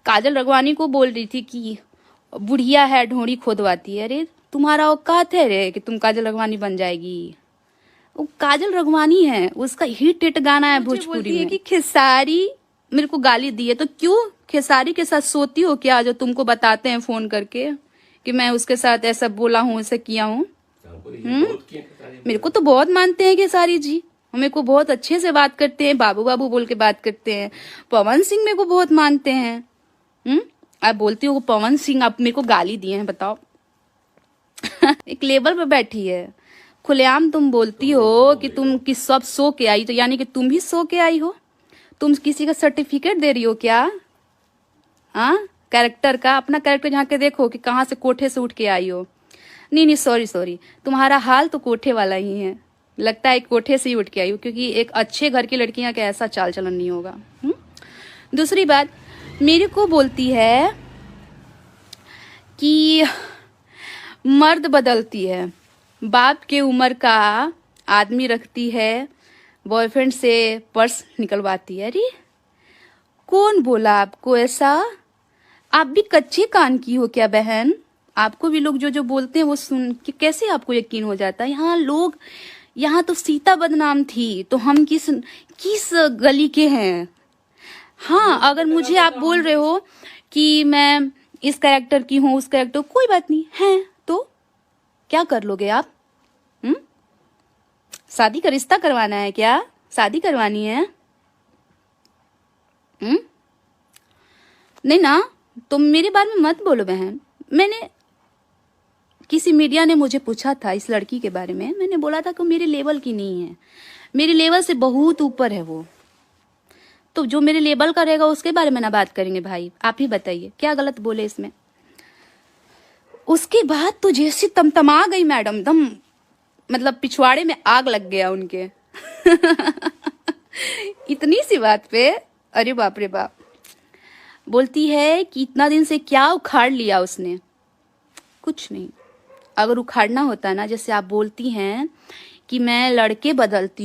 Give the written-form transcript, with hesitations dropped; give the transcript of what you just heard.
काजल रघवानी को बोल रही थी कि बुढ़िया है ढोंड़ी खोदवाती है। अरे तुम्हारा औकात है रे कि तुम काजल रघवानी बन जाएगी? वो काजल रघवानी है, उसका हिट गाना है भोजपुरी में कि खेसारी मेरे को गाली दी है, तो क्यों खेसारी के साथ सोती हो क्या, जो तुमको बताते हैं फोन करके कि मैं उसके साथ ऐसा बोला हूँ, ऐसा किया हूँ? मेरे को तो बहुत मानते हैं खेसारी जी, मेरे को बहुत अच्छे से बात करते हैं, बाबू बाबू बोल के बात करते हैं। पवन सिंह मेरे को बहुत मानते हैं। आप बोलती हो पवन सिंह, आप मेरे को गाली दिए हैं, बताओ। एक लेवल पे बैठी है, खुलेआम तुम बोलती हो कि तुम किस सब सो के आई, तो यानी कि तुम भी सो के आई हो? तुम किसी का सर्टिफिकेट दे रही हो क्या? हाँ, कैरेक्टर का, अपना कैरेक्टर झांक के देखो कि कहाँ से कोठे से उठ के आई हो। नहीं, सॉरी, तुम्हारा हाल तो कोठे वाला ही है, लगता है कोठे से ही उठ के आई हो, क्योंकि एक अच्छे घर की लड़कियां का ऐसा चाल चलन नहीं होगा। दूसरी बात, मेरे को बोलती है कि मर्द बदलती है, बाप के उम्र का आदमी रखती है, बॉयफ्रेंड से पर्स निकलवाती है। अरे कौन बोला आपको ऐसा? आप भी कच्चे कान की हो क्या बहन? आपको भी लोग जो जो बोलते हैं वो सुन के कैसे आपको यकीन हो जाता है? यहाँ तो सीता बदनाम थी, तो हम किस गली के हैं? हाँ, अगर मुझे आप बोल रहे हो कि मैं इस कैरेक्टर की हूँ, उस कैरेक्टर, कोई बात नहीं है, तो क्या कर लोगे आप? शादी का रिश्ता करवाना है क्या? शादी करवानी है? नहीं ना, तुम मेरे बारे में मत बोलो बहन। मैंने किसी मीडिया ने मुझे पूछा था इस लड़की के बारे में, मैंने बोला था कि मेरे लेवल की नहीं है, मेरे लेवल से बहुत ऊपर है वो। तो जो मेरे लेवल का रहेगा उसके बारे में ना बात करेंगे भाई, आप ही बताइए क्या गलत बोले इसमें। उसके बाद तो जैसे तमतमा गई मैडम, दम मतलब पिछवाड़े में आग लग गया उनके। इतनी सी बात पे, अरे बाप रे बाप। बोलती है कि इतना दिन से क्या उखाड़ लिया उसने? कुछ नहीं। अगर उखाड़ना होता ना, जैसे आप बोलती हैं कि मैं लड़के बदलती हूँ,